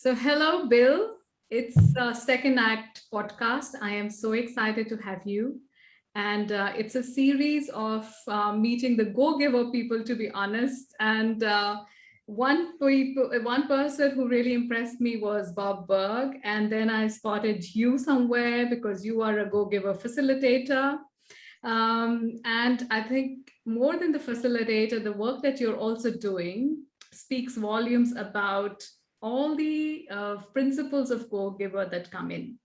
Hello, Bill. It's Second Act podcast. I am so excited to have you. And it's a series of meeting the go-giver people, to be honest. And one person who really impressed me was Bob Berg. And then I spotted you somewhere because you are a go-giver facilitator. And I think more than the facilitator, the work that you're also doing speaks volumes about all the principles of Go-Giver that come in.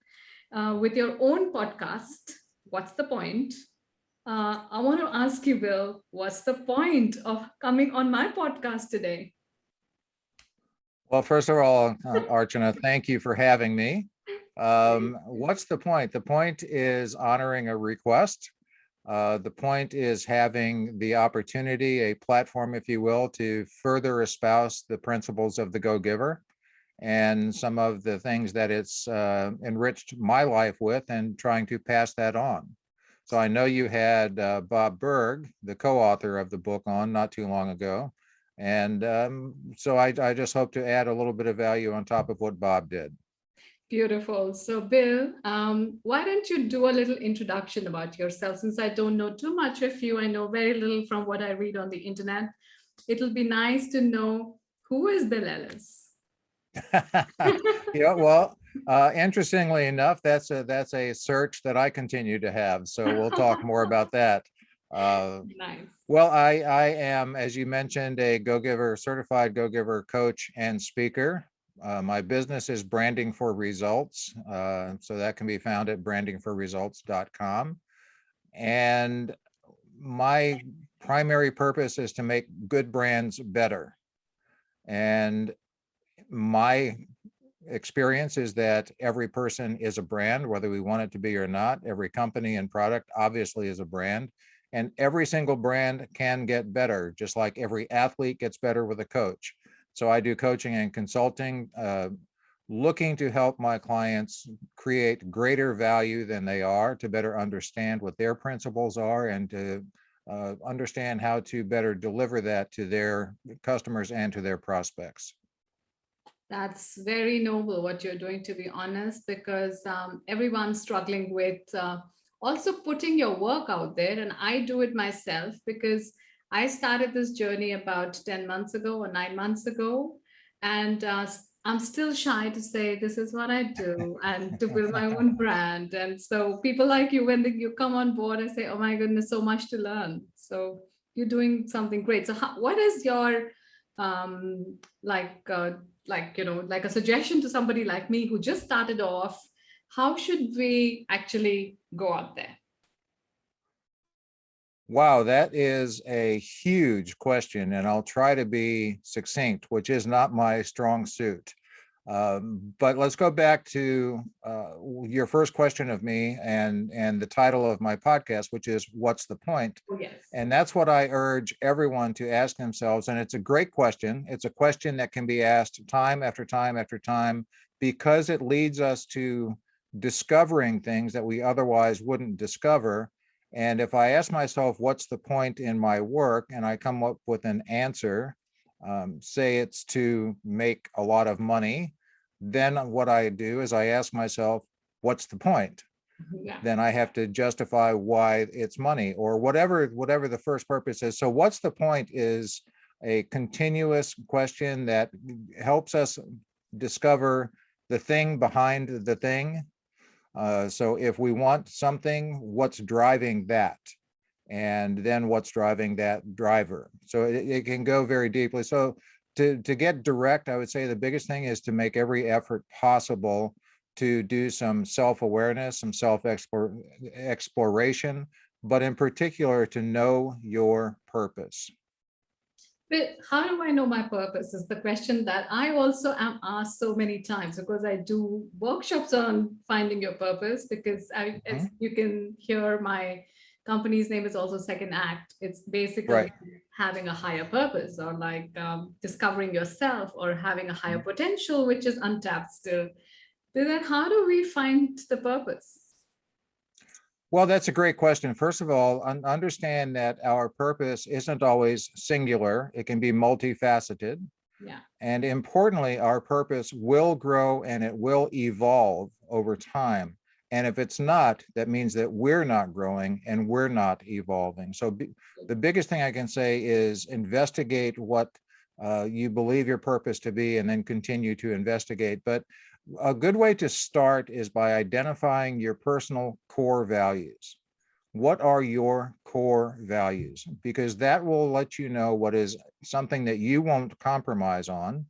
With your own podcast, What's the Point? I want to ask you, Bill, what's the point of coming on my podcast today? Well, first of all, Archana, thank you for having me. What's the point? The point is honoring a request. The point is having the opportunity, a platform, if you will, to further espouse the principles of the Go-Giver and some of the things that it's enriched my life with and trying to pass that on. So I know you had Bob Berg, the co-author of the book, on not too long ago. And so I just hope to add a little bit of value on top of what Bob did. Beautiful. So, Bill, why don't you do a little introduction about yourself? Since I don't know too much of you, I know very little from what I read on the internet. It'll be nice to know, who is Bill Ellis? Yeah, well, interestingly enough, that's a search that I continue to have. So we'll talk more about that. Nice. Well, I am, as you mentioned, a Go-Giver, certified Go-Giver coach and speaker. My business is Branding for Results. So that can be found at brandingforresults.com. And my primary purpose is to make good brands better. And my experience is that every person is a brand, whether we want it to be or not. Every company and product obviously is a brand. And every single brand can get better, just like every athlete gets better with a coach. So I do coaching and consulting, looking to help my clients create greater value than they are, to better understand what their principles are and to understand how to better deliver that to their customers and to their prospects. That's very noble what you're doing, to be honest, because everyone's struggling with also putting your work out there. And I do it myself because I started this journey about 10 months ago or 9 months ago. And I'm still shy to say this is what I do and to build my own brand. And so people like you, when you come on board, I say, oh my goodness, so much to learn. So you're doing something great. So what is your like a suggestion to somebody like me who just started off? How should we actually go out there? Wow, that is a huge question, and I'll try to be succinct, which is not my strong suit. But let's go back to your first question of me and the title of my podcast, which is What's the Point? Oh, yes. And that's what I urge everyone to ask themselves. And it's a great question. It's a question that can be asked time after time after time, because it leads us to discovering things that we otherwise wouldn't discover. And if I ask myself, what's the point in my work, and I come up with an answer, say it's to make a lot of money, then what I do is I ask myself, what's the point? Yeah. Then I have to justify why it's money or whatever the first purpose is. So what's the point is a continuous question that helps us discover the thing behind the thing. So if we want something, what's driving that? And then what's driving that driver? So it can go very deeply. So to get direct, I would say the biggest thing is to make every effort possible to do some self-awareness, some self-exploration, but in particular to know your purpose. But how do I know my purpose is the question that I also am asked so many times, because I do workshops on finding your purpose, because as you can hear, my company's name is also Second Act. It's basically Right. having a higher purpose, or like discovering yourself, or having a higher potential, which is untapped still. But then how do we find the purpose? Well, that's a great question. First of all, understand that our purpose isn't always singular. It can be multifaceted. Yeah. And importantly, our purpose will grow and it will evolve over time. And if it's not, that means that we're not growing and we're not evolving. So the biggest thing I can say is investigate what you believe your purpose to be, and then continue to investigate. But a good way to start is by identifying your personal core values. What are your core values? Because that will let you know what is something that you won't compromise on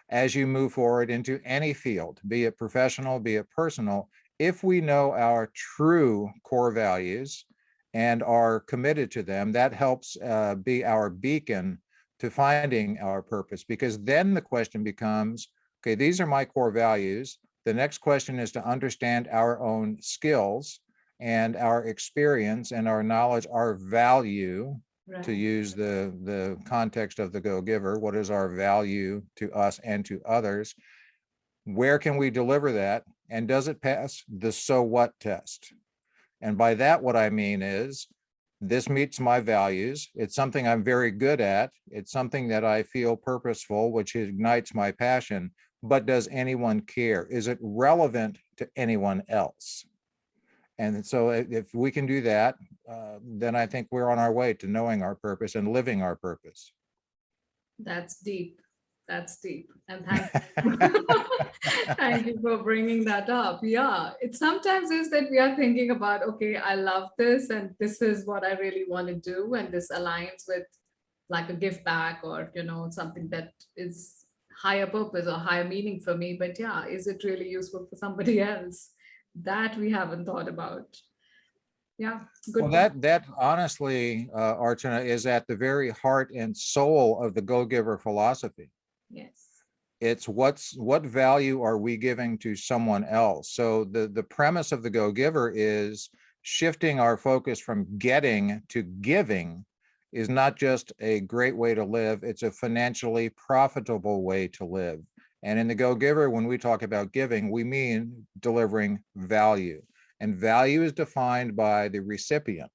as you move forward into any field, be it professional, be it personal. If we know our true core values and are committed to them, that helps be our beacon to finding our purpose. Because then the question becomes, okay, these are my core values. The next question is to understand our own skills and our experience and our knowledge, our value, to Right. use the context of the Go-Giver. What is our value to us and to others? Where can we deliver that? And does it pass the so what test? And by that, what I mean is, this meets my values. It's something I'm very good at. It's something that I feel purposeful, which ignites my passion. But does anyone care? Is it relevant to anyone else? And so if we can do that, then I think we're on our way to knowing our purpose and living our purpose. That's deep. That's deep. And thank you. Thank you for bringing that up. Yeah, it sometimes is that we are thinking about, okay, I love this and this is what I really want to do. And this aligns with like a give back or, something that is higher purpose or higher meaning for me. But yeah, is it really useful for somebody else? That we haven't thought about. Yeah, Well, good point. that honestly, Archana, is at the very heart and soul of the Go-Giver philosophy. Yes. It's what value are we giving to someone else? So the premise of the Go-Giver is shifting our focus from getting to giving is not just a great way to live, it's a financially profitable way to live. And in the Go-Giver, when we talk about giving, we mean delivering value. And value is defined by the recipient.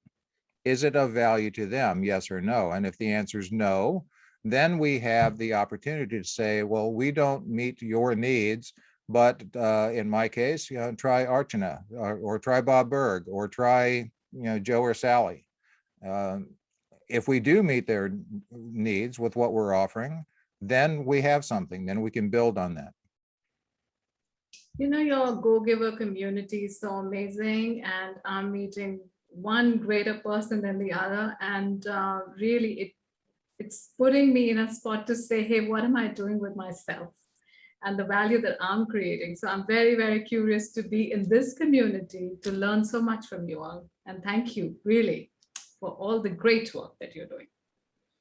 Is it of value to them? Yes or no? And if the answer is no, then we have the opportunity to say, well, we don't meet your needs, but in my case, try Archana, or try Bob Berg, or try Joe or Sally. If we do meet their needs with what we're offering, then we have something, then we can build on that. Your Go-Giver community is so amazing, and I'm meeting one greater person than the other. And really, it's putting me in a spot to say, hey, what am I doing with myself and the value that I'm creating? So I'm very, very curious to be in this community to learn so much from you all. And thank you, really, for all the great work that you're doing.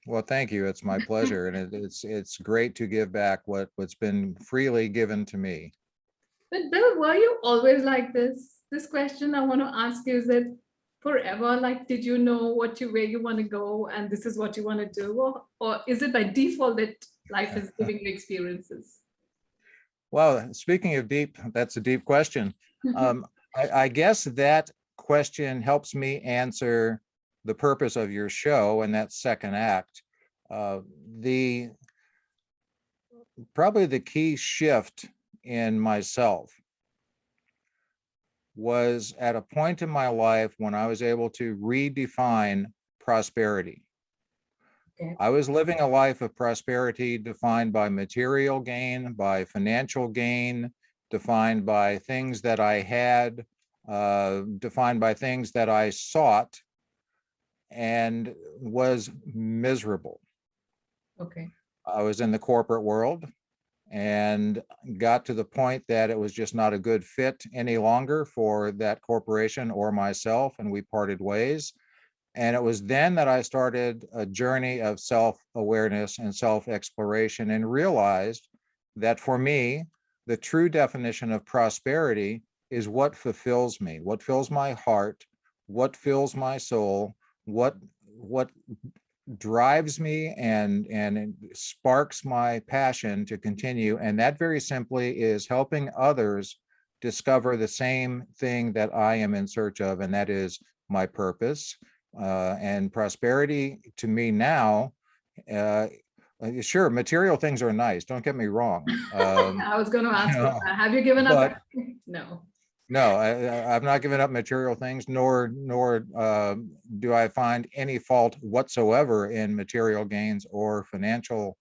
Well, thank you. It's my pleasure. And it's great to give back what's been freely given to me. But Bill, were you always like this? This question I want to ask you, is it forever? Like, did you know where you want to go and this is what you want to do? Or is it by default that life is giving you experiences? Well, speaking of deep, that's a deep question. I guess that question helps me answer the purpose of your show and that second act. The probably the key shift in myself was at a point in my life when I was able to redefine prosperity. Okay. I was living a life of prosperity defined by material gain, by financial gain, defined by things that I had, defined by things that I sought, and was miserable. Okay. I was in the corporate world and got to the point that it was just not a good fit any longer for that corporation or myself, and we parted ways. And it was then that I started a journey of self-awareness and self-exploration, and realized that for me, the true definition of prosperity is what fulfills me, what fills my heart, what fills my soul, what drives me and sparks my passion to continue. And that very simply is helping others discover the same thing that I am in search of, and that is my purpose. And prosperity to me now, Sure, material things are nice. Don't get me wrong. I was going to You ask you know, that. Have you given up? but No. no, I've not given up material things, nor do I find any fault whatsoever in material gains or financial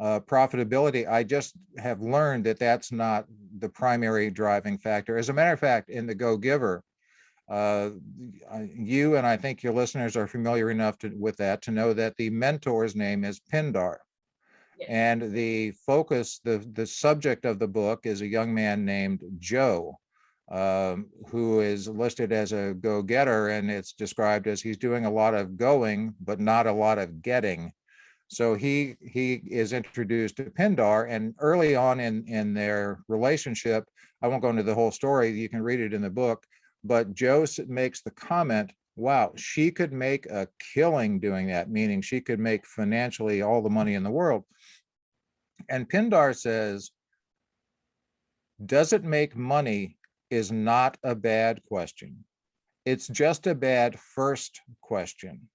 profitability. I just have learned that that's not the primary driving factor. As a matter of fact, in the Go Giver, uh, you and I think your listeners are familiar enough with that to know that the mentor's name is Pindar. Yes. And the focus, the subject of the book is a young man named Joe, who is listed as a go-getter, and it's described as he's doing a lot of going, but not a lot of getting. So he is introduced to Pindar, and early on in their relationship, I won't go into the whole story, you can read it in the book, but Joe makes the comment, wow, she could make a killing doing that, meaning she could make financially all the money in the world. And Pindar says, does it make money is not a bad question. It's just a bad first question.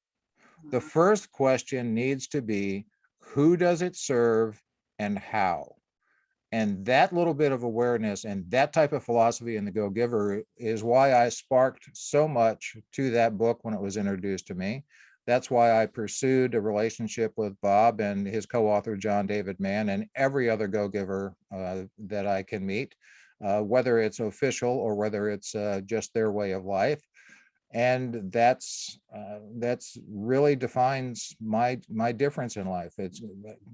The first question needs to be, who does it serve and how? And that little bit of awareness and that type of philosophy in the Go Giver is why I sparked so much to that book when it was introduced to me. That's why I pursued a relationship with Bob and his co-author, John David Mann, and every other Go Giver that I can meet, whether it's official or whether it's just their way of life. And that's really defines my difference in life. It's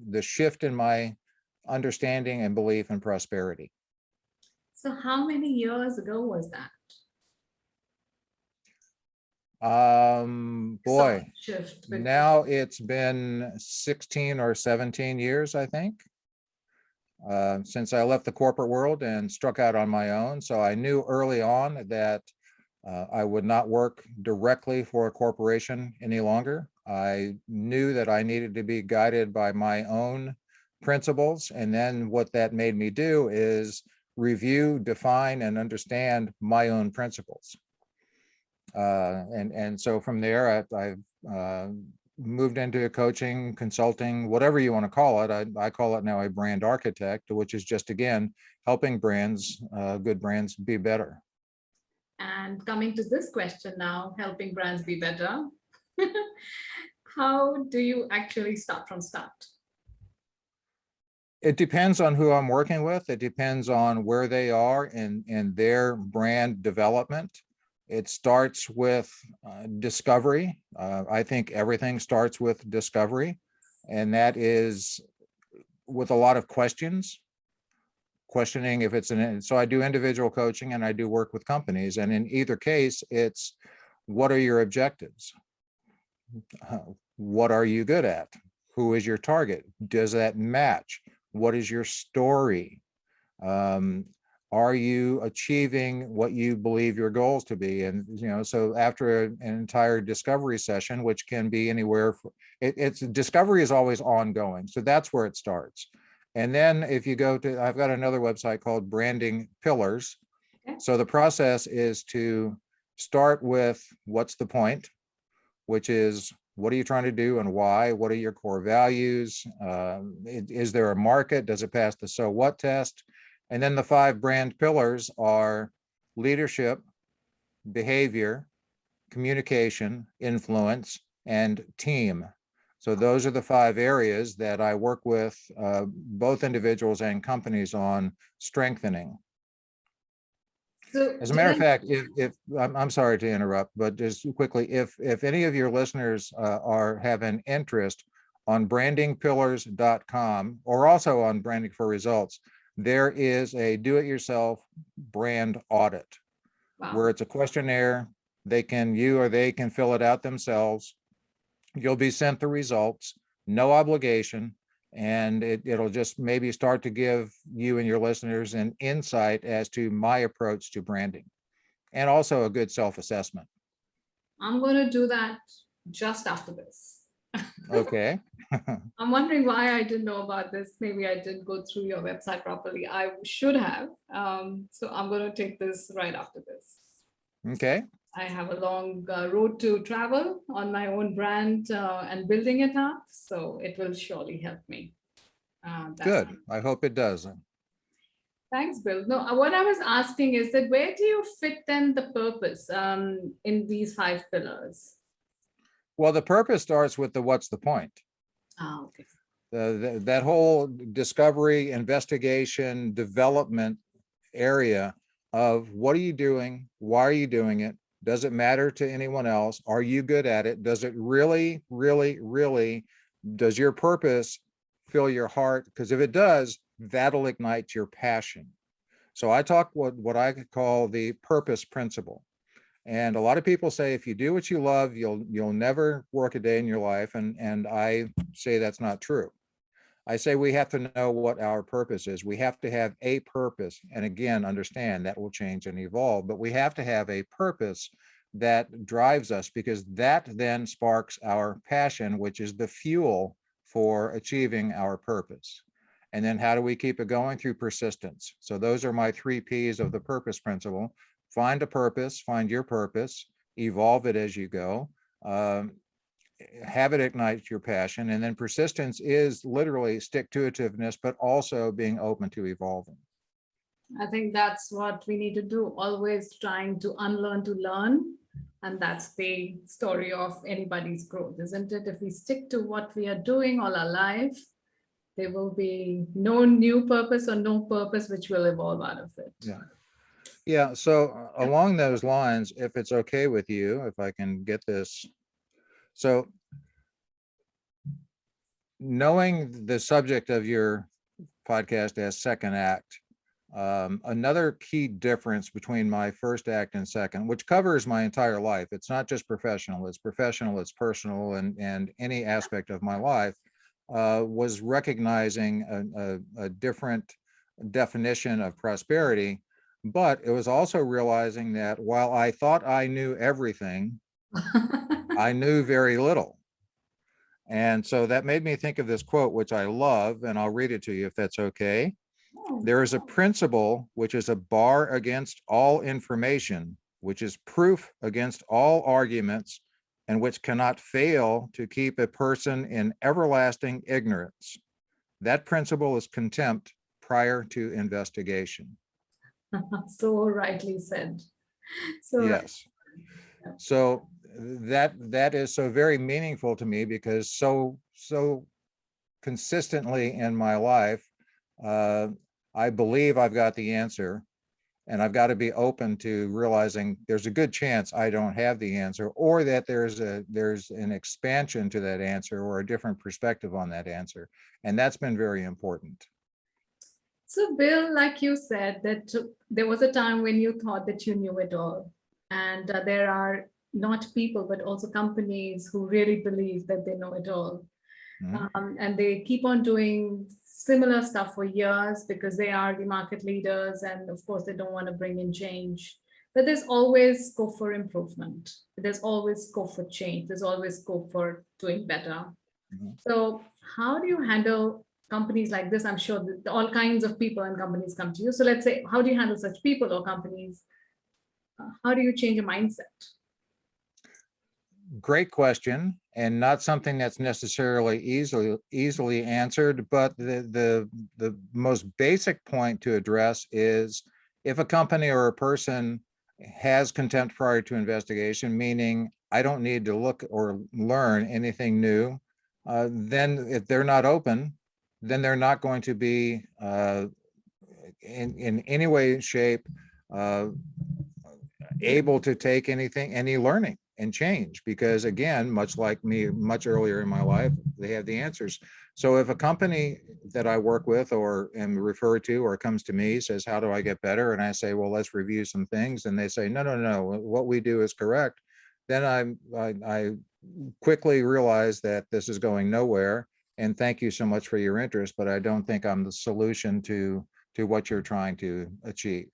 the shift in my understanding and belief in prosperity. So how many years ago was that? Boy, Shift. now it's been 16 or 17 years, I think, since I left the corporate world and struck out on my own. So I knew early on that I would not work directly for a corporation any longer. I knew that I needed to be guided by my own principles. And then what that made me do is review, define, and understand my own principles. And so from there, I've moved into coaching, consulting, whatever you want to call it. I call it now a brand architect, which is just, again, helping brands, good brands, be better. And coming to this question now, helping brands be better. How do you actually start from start? It depends on who I'm working with. It depends on where they are in their brand development. It starts with discovery. I think everything starts with discovery, and that is with a lot of questioning if it's so I do individual coaching and I do work with companies, and in either case, it's what are your objectives? What are you good at? Who is your target? Does that match? What is your story? Are you achieving what you believe your goals to be? And, so after an entire discovery session, which can be anywhere, it's discovery is always ongoing. So that's where it starts. And then if you go to, I've got another website called Branding Pillars. Okay. So the process is to start with what's the point, which is, what are you trying to do and why? What are your core values? Is there a market? Does it pass the so what test? And then the 5 brand pillars are leadership, behavior, communication, influence, and team. So those are the 5 areas that I work with both individuals and companies on strengthening. So as a matter of fact, if I'm sorry to interrupt, but just quickly, if any of your listeners have an interest on brandingpillars.com or also on Branding for Results, there is a do-it-yourself brand audit. Wow. Where it's a questionnaire. You or they can fill it out themselves. You'll be sent the results, no obligation. And it'll just maybe start to give you and your listeners an insight as to my approach to branding, and also a good self-assessment. I'm going to do that just after this. Okay. I'm wondering why I didn't know about this. Maybe I didn't go through your website properly. I should have. So I'm going to take this right after this. Okay. I have a long road to travel on my own brand and building it up. So it will surely help me. That's Good. I hope it does. Thanks, Bill. No, what I was asking is that where do you fit then the purpose in these five pillars? Well, the purpose starts with the what's the point. Okay. That whole discovery, investigation, development area of what are you doing? Why are you doing it? Does it matter to anyone else? Are you good at it? Does it really, really, really, does your purpose fill your heart? Because if it does, that'll ignite your passion. So I talk what I could call the purpose principle. And a lot of people say if you do what you love, you'll never work a day in your life. And I say that's not true. I say we have to know what our purpose is. We have to have a purpose. And again, understand that will change and evolve, but we have to have a purpose that drives us, because that then sparks our passion, which is the fuel for achieving our purpose. And then how do we keep it going? Through persistence. So those are my 3 P's of the purpose principle. Find a purpose, find your purpose, evolve it as you go. Have it ignite your passion. And then persistence is literally stick-to-itiveness, but also being open to evolving. I think that's what we need to do, always trying to unlearn to learn. And that's the story of anybody's growth, isn't it? If we stick to what we are doing all our life, there will be no new purpose or no purpose which will evolve out of it. Yeah. Yeah. So along those lines, if it's okay with you, if I can get this. So knowing the subject of your podcast as second act, another key difference between my first act and second, which covers my entire life, it's not just professional, it's personal, and any aspect of my life, was recognizing a different definition of prosperity. But it was also realizing that while I thought I knew everything, I knew very little. And so that made me think of this quote, which I love, and I'll read it to you if that's okay. There is a principle which is a bar against all information, which is proof against all arguments, and which cannot fail to keep a person in everlasting ignorance. That principle is contempt prior to investigation. So rightly said. So Yes. So that is so very meaningful to me, because so consistently in my life, I believe I've got the answer, and I've got to be open to realizing there's a good chance I don't have the answer, or that there's an expansion to that answer, or a different perspective on that answer. And that's been very important. So, Bill, like you said, that there was a time when you thought that you knew it all. And there are not people, but also companies who really believe that they know it all. And they keep on doing similar stuff for years because they are the market leaders. And of course, they don't want to bring in change. But there's always scope for improvement. There's always scope for change. There's always scope for doing better. So how do you handle companies like this? I'm sure that all kinds of people and companies come to you. So let's say, how do you handle such people or companies? How do you change a mindset? Great question, and not something that's necessarily easily answered, but the most basic point to address is, if a company or a person has contempt prior to investigation, meaning I don't need to look or learn anything new, then if they're not open, then they're not going to be in any way, shape, able to take any learning and change, because again, much like me, much earlier in my life, they have the answers. So if a company that I work with or am referred to or comes to me says, how do I get better? And I say, well, let's review some things. And they say, no, what we do is correct. Then I quickly realize that this is going nowhere. And thank you so much for your interest, but I don't think I'm the solution to what you're trying to achieve.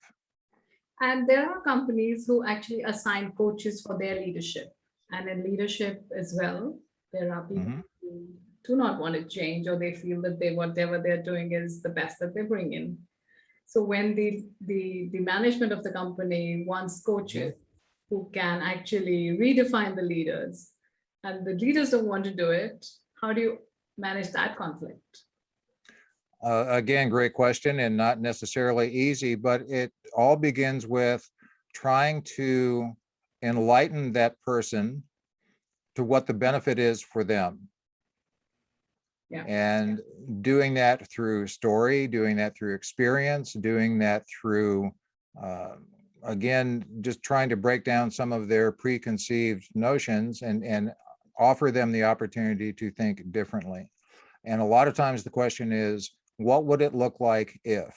And there are companies who actually assign coaches for their leadership. And in leadership as well, there are people who do not want to change, or they feel that whatever they're doing is the best that they bring in. So when the management of the company wants coaches who can actually redefine the leaders, and the leaders don't want to do it, how do you manage that conflict? Again, great question, and not necessarily easy, but it all begins with trying to enlighten that person to what the benefit is for them. Yeah. And doing that through story, doing that through experience, doing that through, again, just trying to break down some of their preconceived notions and offer them the opportunity to think differently. And a lot of times the question is, what would it look like if?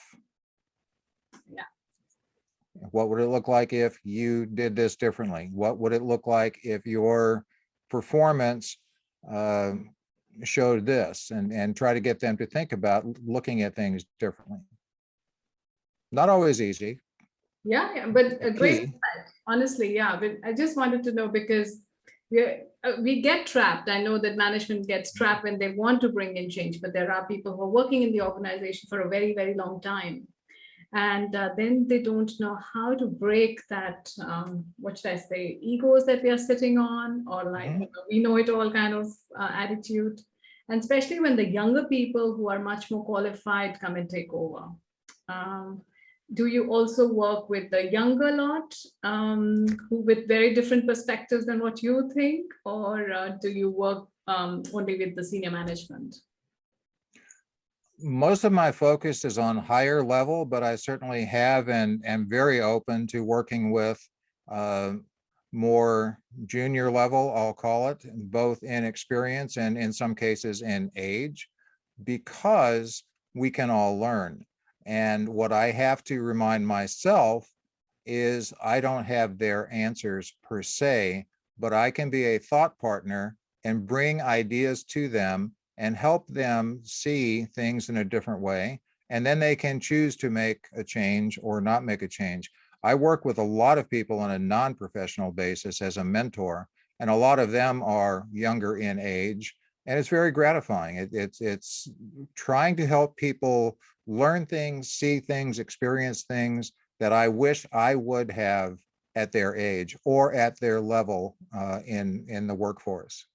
Yeah. What would it look like if you did this differently? What would it look like if your performance showed this? And try to get them to think about looking at things differently. Not always easy. Yeah, but a great Key. insight. Honestly, yeah. But I just wanted to know because we get trapped. I know that management gets trapped when they want to bring in change, but there are people who are working in the organization for a very, very long time. And then they don't know how to break that, what should I say, egos that we are sitting on, or like, we know it all kind of attitude. And especially when the younger people who are much more qualified come and take over. Do you also work with the younger lot who with very different perspectives than what you think, or do you work only with the senior management? Most of my focus is on higher level, but I certainly have and am very open to working with more junior level, I'll call it, both in experience and in some cases in age, because we can all learn. And what I have to remind myself is I don't have their answers per se, but I can be a thought partner and bring ideas to them and help them see things in a different way. And then they can choose to make a change or not make a change. I work with a lot of people on a non-professional basis as a mentor, and a lot of them are younger in age. And it's very gratifying. It's trying to help people learn things, see things, experience things that I wish I would have at their age or at their level in the workforce.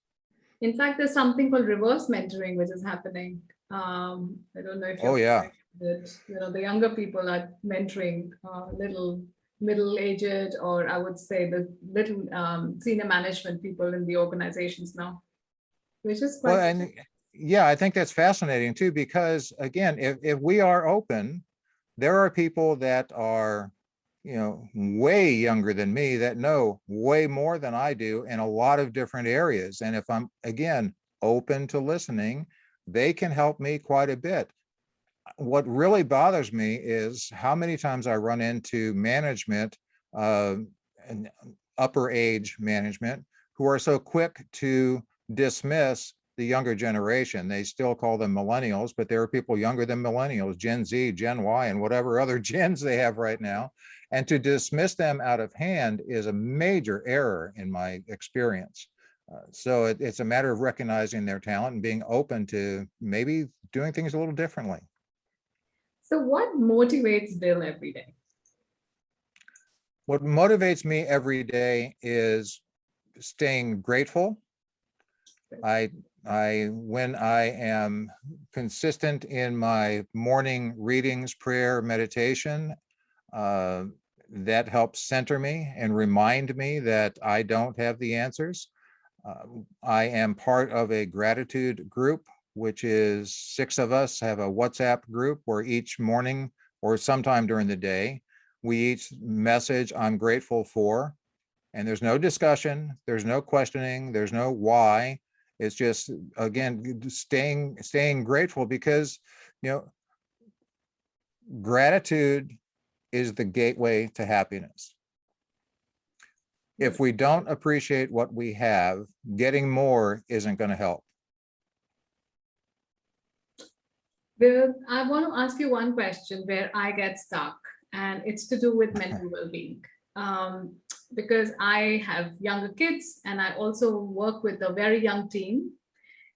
In fact, there's something called reverse mentoring, which is happening. I don't know if Oh, you're yeah. that, the younger people are mentoring little middle-aged, or I would say the little senior management people in the organizations now, which is Well, quite. and yeah, I think that's fascinating too, because again, if we are open, there are people that are, way younger than me that know way more than I do in a lot of different areas. And if I'm, again, open to listening, they can help me quite a bit. What really bothers me is how many times I run into management, and upper age management, who are so quick to dismiss the younger generation. They still call them millennials, but there are people younger than millennials, Gen Z, Gen Y, and whatever other gens they have right now. And to dismiss them out of hand is a major error in my experience. So it's a matter of recognizing their talent and being open to maybe doing things a little differently. So what motivates Bill every day? What motivates me every day is staying grateful. When I am consistent in my morning readings, prayer, meditation, that helps center me and remind me that I don't have the answers. I am part of a gratitude group, which is 6 of us have a WhatsApp group where each morning or sometime during the day, we each message I'm grateful for. And there's no discussion, there's no questioning, there's no why. It's just, again, staying grateful, because, gratitude is the gateway to happiness. If we don't appreciate what we have, getting more isn't going to help. Bill, I want to ask you one question where I get stuck, and it's to do with mental well-being. Because I have younger kids and I also work with a very young team.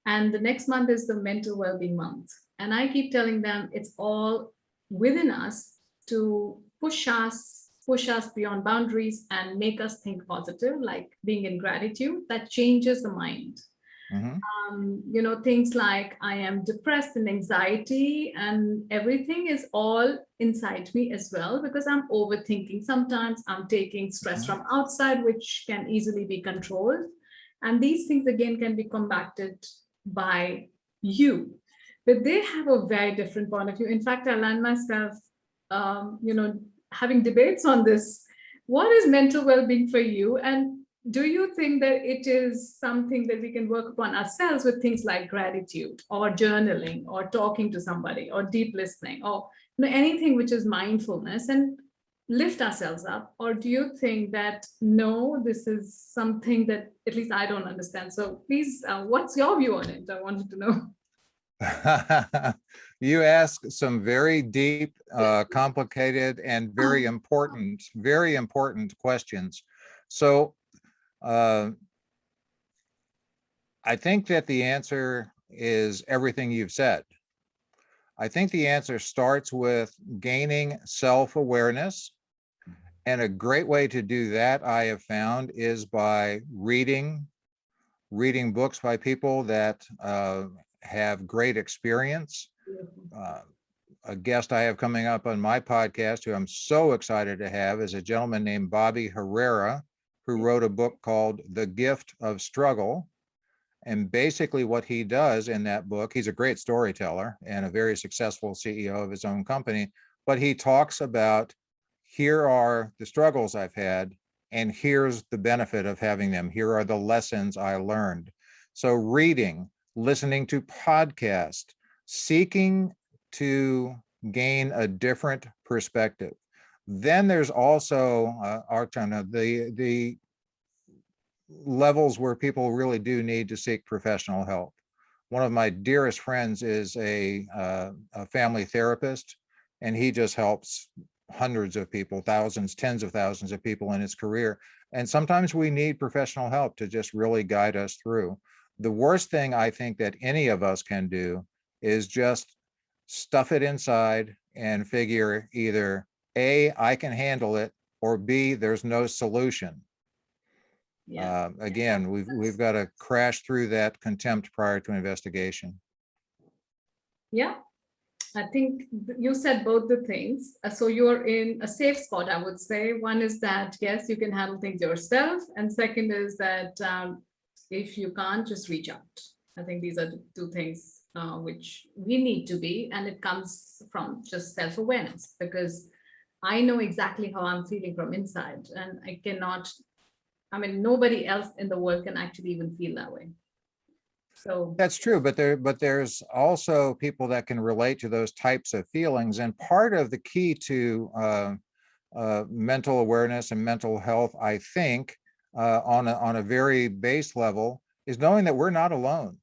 And the next month is the mental well-being month. And I keep telling them it's all within us to push us beyond boundaries and make us think positive, like being in gratitude, that changes the mind. Mhm. Things like I am depressed and anxiety, and everything is all inside me as well, because I'm overthinking. Sometimes I'm taking stress Mhm. from outside, which can easily be controlled. And these things again can be combated by you. But they have a very different point of view. In fact, I learned myself, having debates on this. What is mental well-being for you? And do you think that it is something that we can work upon ourselves with things like gratitude or journaling or talking to somebody or deep listening, or anything which is mindfulness, and lift ourselves up? Or do you think that no, this is something that at least I don't understand? So please, what's your view on it? I wanted to know. You ask some very deep, complicated, and very important questions. So uh, I think that the answer is everything you've said. I think the answer starts with gaining self-awareness. And a great way to do that, I have found, is by reading books by people that have great experience. Uh, a guest I have coming up on my podcast, who I'm so excited to have, is a gentleman named Bobby Herrera, who wrote a book called The Gift of Struggle. And basically what he does in that book, he's a great storyteller and a very successful CEO of his own company, but he talks about, here are the struggles I've had, and here's the benefit of having them. Here are the lessons I learned. So reading, listening to podcasts, seeking to gain a different perspective. Then there's also Archana, the levels where people really do need to seek professional help. One of my dearest friends is a family therapist, and he just helps hundreds of people, thousands, tens of thousands of people in his career. And sometimes we need professional help to just really guide us through. The worst thing I think that any of us can do is just stuff it inside and figure either A, I can handle it, or B, there's no solution. Yeah. Again, we've got to crash through that contempt prior to investigation. Yeah, I think you said both the things. So you're in a safe spot, I would say. One is that, yes, you can handle things yourself. And second is that if you can't, just reach out. I think these are the two things which we need to be. And it comes from just self-awareness, because I know exactly how I'm feeling from inside. And nobody else in the world can actually even feel that way. So That's true, but there's also people that can relate to those types of feelings. And part of the key to mental awareness and mental health, I think, on a very base level, is knowing that we're not alone,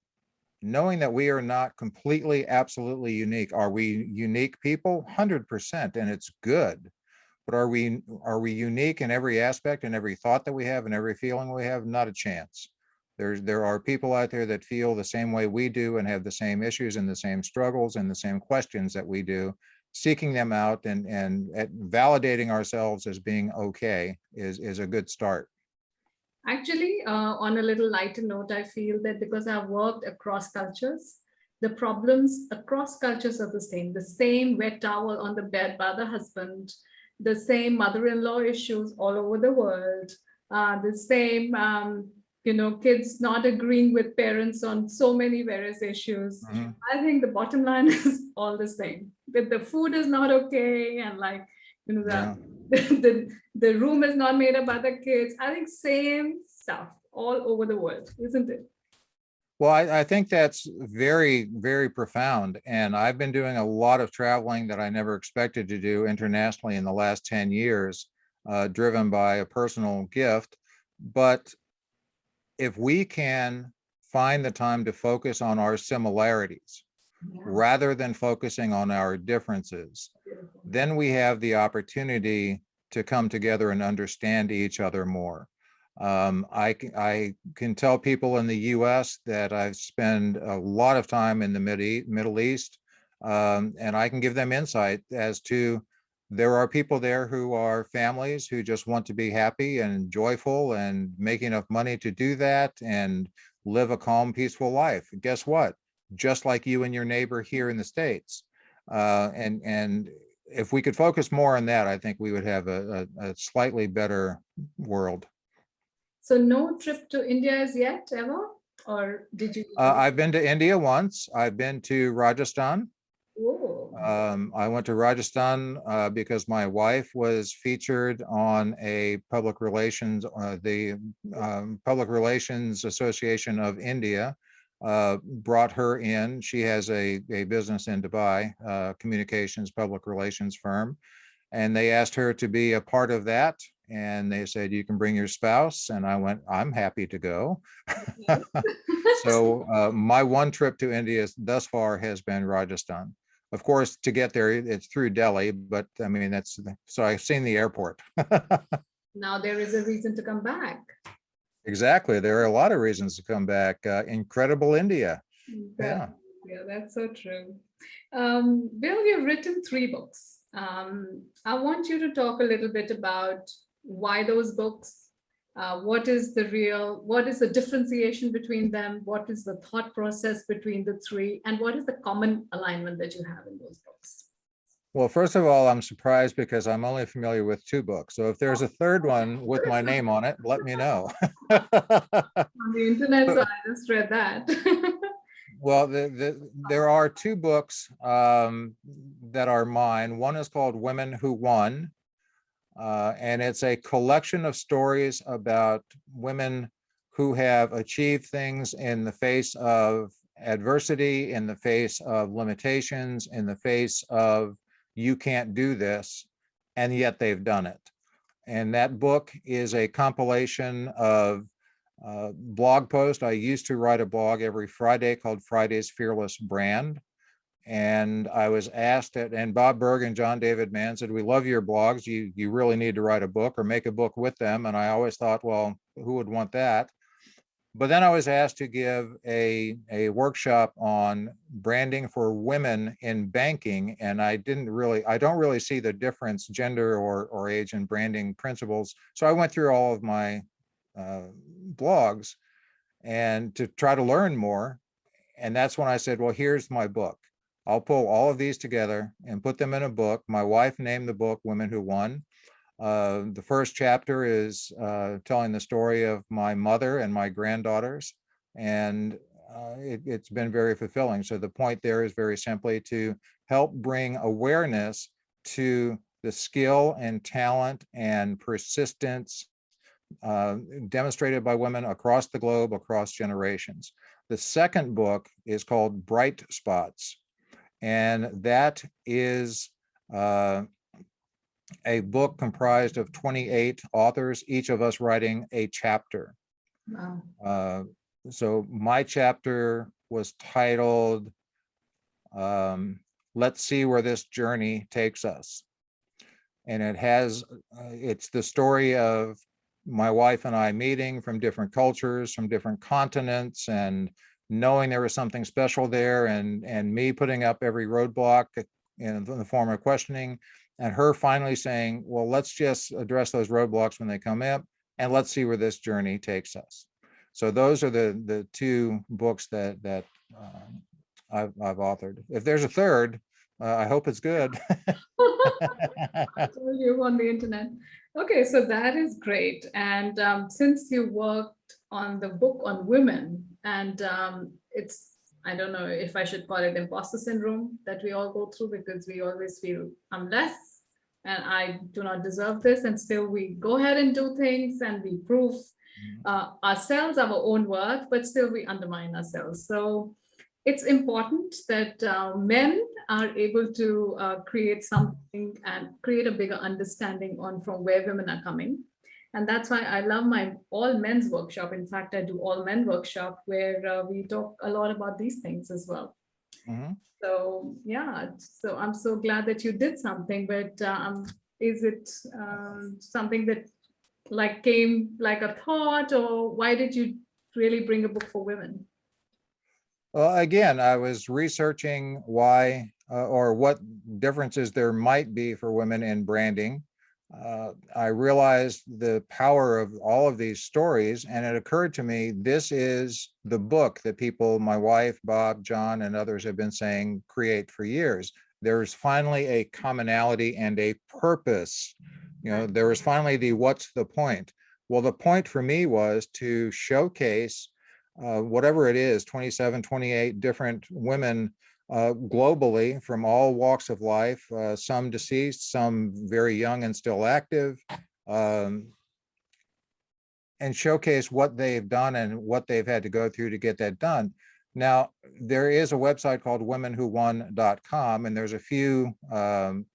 knowing that we are not completely, absolutely unique. Are we unique people? 100%, and it's good. But are we unique in every aspect and every thought that we have and every feeling we have? Not a chance. There are people out there that feel the same way we do and have the same issues and the same struggles and the same questions that we do. Seeking them out and validating ourselves as being okay is a good start. actually, on a little lighter note, I feel that because I've worked across cultures, the problems across cultures are the same. The same wet towel on the bed by the husband, the same mother-in-law issues all over the world, the same, kids not agreeing with parents on so many various issues. Mhm. I think the bottom line is all the same. That the food is not okay, and Yeah. the room is not made up by the kids. I think same stuff all over the world, isn't it? Well, I think that's very, very profound. And I've been doing a lot of traveling that I never expected to do internationally in the last 10 years, driven by a personal gift. But if we can find the time to focus on our similarities Yeah, rather than focusing on our differences, beautiful. then we have the opportunity to come together and understand each other more. I can tell people in the US that I've spent a lot of time in the Middle East, and I can give them insight as to, there are people there who are families who just want to be happy and joyful and make enough money to do that. And live a calm, peaceful life. Guess what? Just like you and your neighbor here in the States. And if we could focus more on that, I think we would have a slightly better world. So no trip to India as yet, ever? Or did you? I've been to India once. I've been to Rajasthan. Oh, I went to Rajasthan because my wife was featured on a public relations, the Public Relations Association of India brought her in. She has a business in Dubai, communications public relations firm, and they asked her to be a part of that. And they said, you can bring your spouse. And I went, I'm happy to go. So my one trip to India thus far has been Rajasthan. Of course, to get there, it's through Delhi, but I mean, so I've seen the airport. now there is a reason to come back. Exactly. There are a lot of reasons to come back. Incredible India. Yeah, that's so true. Bill, you've written 3 books. I want you to talk a little bit about why those books, what is the differentiation between them, what is the thought process between the 3, and what is the common alignment that you have in those books? Well, first of all, I'm surprised because I'm only familiar with 2 books. So if there's a third one with my name on it, let me know. On the internet, so I just read that. Well, there are 2 books that are mine. One is called Women Who Won, and it's a collection of stories about women who have achieved things in the face of adversity, in the face of limitations, in the face of you can't do this, and yet they've done it. And that book is a compilation of blog posts. I used to write a blog every Friday called Friday's Fearless Brand. And I was asked and Bob Berg and John David Mann said, we love your blogs. You really need to write a book or make a book with them. And I always thought, well, who would want that? But then I was asked to give a workshop on branding for women in banking. And I don't really see the difference, gender or age, in branding principles. So I went through all of my blogs and to try to learn more. And that's when I said, well, here's my book. I'll pull all of these together and put them in a book. My wife named the book Women Who Won. The first chapter is telling the story of my mother and my granddaughters, and it's been very fulfilling. So the point there is very simply to help bring awareness to the skill and talent and persistence demonstrated by women across the globe, across generations. The second book is called Bright Spots, and that is a book comprised of 28 authors, each of us writing a chapter. Wow. So my chapter was titled, Let's See Where This Journey Takes Us. And it's the story of my wife and I meeting from different cultures, from different continents, and knowing there was something special there, and me putting up every roadblock in the form of questioning, and her finally saying, well, let's just address those roadblocks when they come up, and let's see where this journey takes us. So those are the 2 books that I've authored. If there's a third, I hope it's good. I told you on the internet. Okay, so that is great. And since you worked on the book on women, and I don't know if I should call it imposter syndrome that we all go through, because we always feel I'm less and I do not deserve this. And still we go ahead and do things and we prove ourselves, our own worth, but still we undermine ourselves. So it's important that men are able to create something and create a bigger understanding from where women are coming. And that's why I love my all men's workshop. In fact, I do all men workshop where we talk a lot about these things as well. Mm-hmm. So yeah, so I'm so glad that you did something, but is it something that came like a thought, or why did you really bring a book for women? Well, again, I was researching why or what differences there might be for women in branding. I realized the power of all of these stories, and it occurred to me, this is the book that people, my wife, Bob, John, and others have been saying, create for years. There's finally a commonality and a purpose. There was finally the what's the point? Well, the point for me was to showcase whatever it is, 27, 28 different women globally from all walks of life, some deceased, some very young and still active, um, and showcase what they've done and what they've had to go through to get that done. Now, there is a website called womenwhowon.com, and there's a few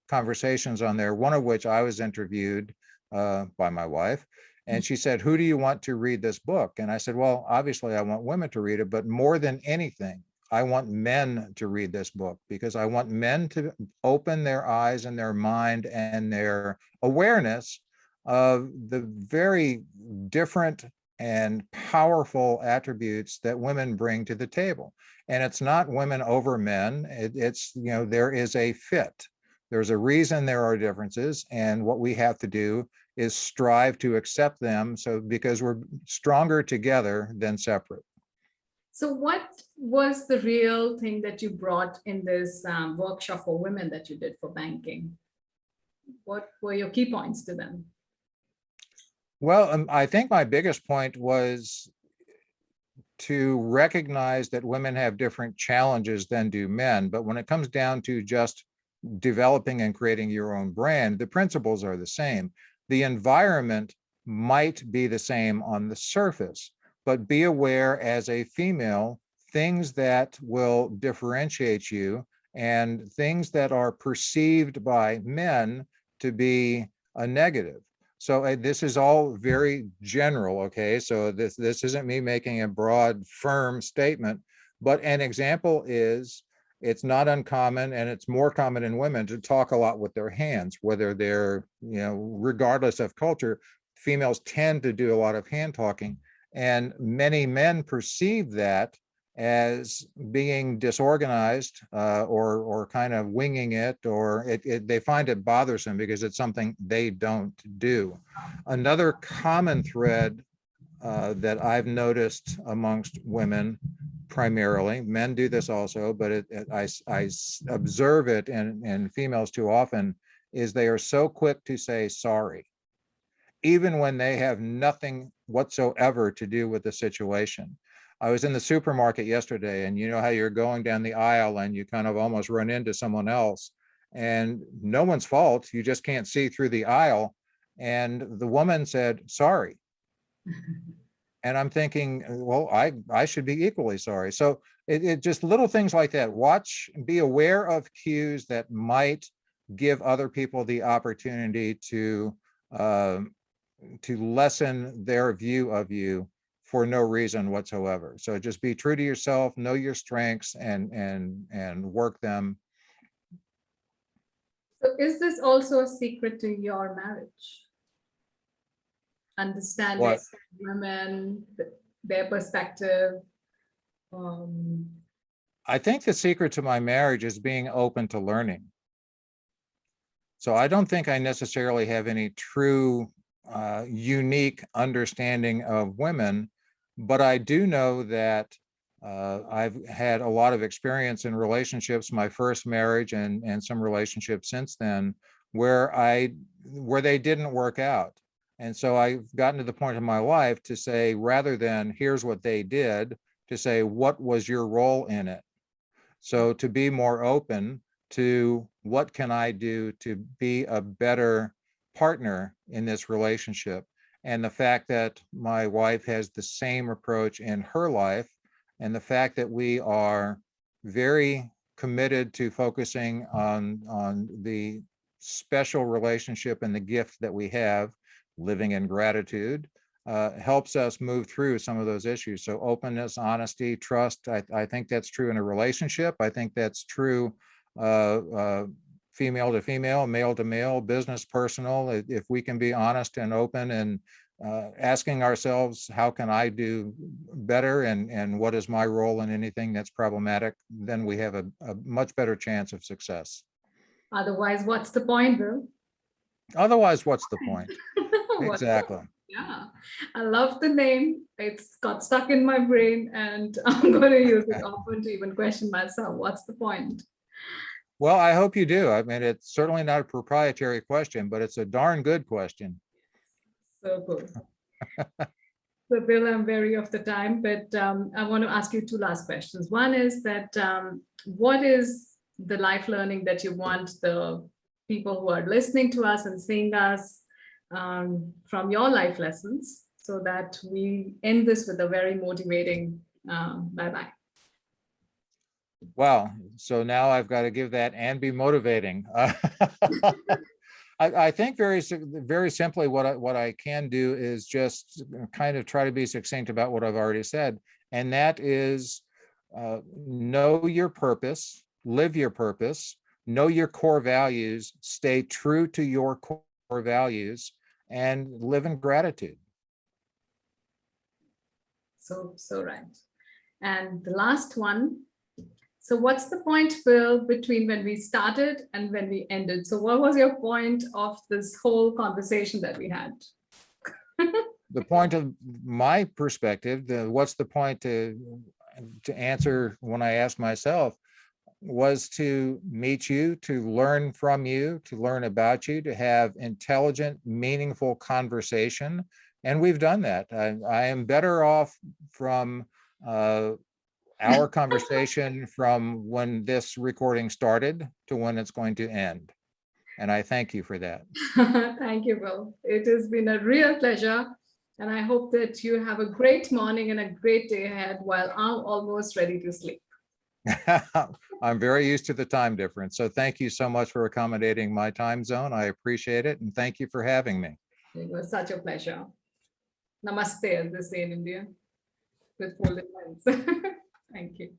conversations on there, one of which I was interviewed by my wife. And she said, who do you want to read this book? And I said, well, obviously I want women to read it, but more than anything, I want men to read this book, because I want men to open their eyes and their mind and their awareness of the very different and powerful attributes that women bring to the table. And it's not women over men. It's, there is a fit. There's a reason there are differences. And what we have to do is strive to accept them, because we're stronger together than separate. So what was the real thing that you brought in this workshop for women that you did for banking? What were your key points to them? Well, I think my biggest point was to recognize that women have different challenges than do men. But when it comes down to just developing and creating your own brand, the principles are the same. The environment might be the same on the surface, but be aware as a female, things that will differentiate you and things that are perceived by men to be a negative. So this is all very general, okay? So this isn't me making a broad, firm statement, but an example is, it's not uncommon, and it's more common in women, to talk a lot with their hands, whether they're, regardless of culture, females tend to do a lot of hand talking. And many men perceive that as being disorganized or kind of winging it, or they find it bothersome because it's something they don't do. Another common thread that I've noticed amongst women, primarily, men do this also, but I observe it in females too often, is they are so quick to say sorry, even when they have nothing whatsoever to do with the situation. I was in the supermarket yesterday, and you know how you're going down the aisle and you kind of almost run into someone else, and no one's fault, you just can't see through the aisle. And the woman said, sorry. And I'm thinking, well, I should be equally sorry. So it just little things like that. Watch, be aware of cues that might give other people the opportunity to lessen their view of you for no reason whatsoever. So just be true to yourself, know your strengths, and work them. So is this also a secret to your marriage? Understanding What? women, their perspective. I think the secret to my marriage is being open to learning. So I don't think I necessarily have any true unique understanding of women, but I do know that I've had a lot of experience in relationships, my first marriage and some relationships since then, where they didn't work out. And so I've gotten to the point in my life to say, rather than here's what they did, to say, what was your role in it? So to be more open to what can I do to be a better partner in this relationship. And the fact that my wife has the same approach in her life, and the fact that we are very committed to focusing on the special relationship and the gift that we have, living in gratitude, helps us move through some of those issues. So openness, honesty, trust, I think that's true in a relationship. I think that's true female to female, male to male, business, personal. If we can be honest and open and asking ourselves, how can I do better, and what is my role in anything that's problematic, then we have a much better chance of success. Otherwise, what's the point, Bill? Otherwise, what's the point? What? Exactly. Yeah, I love the name. It's got stuck in my brain, and I'm going to use it often to even question myself. What's the point? Well, I hope you do. I mean, it's certainly not a proprietary question, but it's a darn good question. So good. So, Bill, I'm wary of the time, but I want to ask you two last questions. One is that what is the life learning that you want the people who are listening to us and seeing us from your life lessons, so that we end this with a very motivating bye bye? Wow. So now I've got to give that and be motivating. I think very simply what I can do is just kind of try to be succinct about what I've already said, and that is know your purpose, live your purpose, know your core values, stay true to your core values, and live in gratitude. So right. And the last one. So what's the point, Bill, between when we started and when we ended? So what was your point of this whole conversation that we had? The point of my perspective, what's the point to answer when I ask myself, was to meet you, to learn from you, to learn about you, to have intelligent, meaningful conversation. And we've done that. I am better off from our conversation from when this recording started to when it's going to end. And I thank you for that. Thank you, Bill. It has been a real pleasure. And I hope that you have a great morning and a great day ahead while I'm almost ready to sleep. I'm very used to the time difference. So thank you so much for accommodating my time zone. I appreciate it. And thank you for having me. It was such a pleasure. Namaste, as they say in India, with folded hands. Thank you.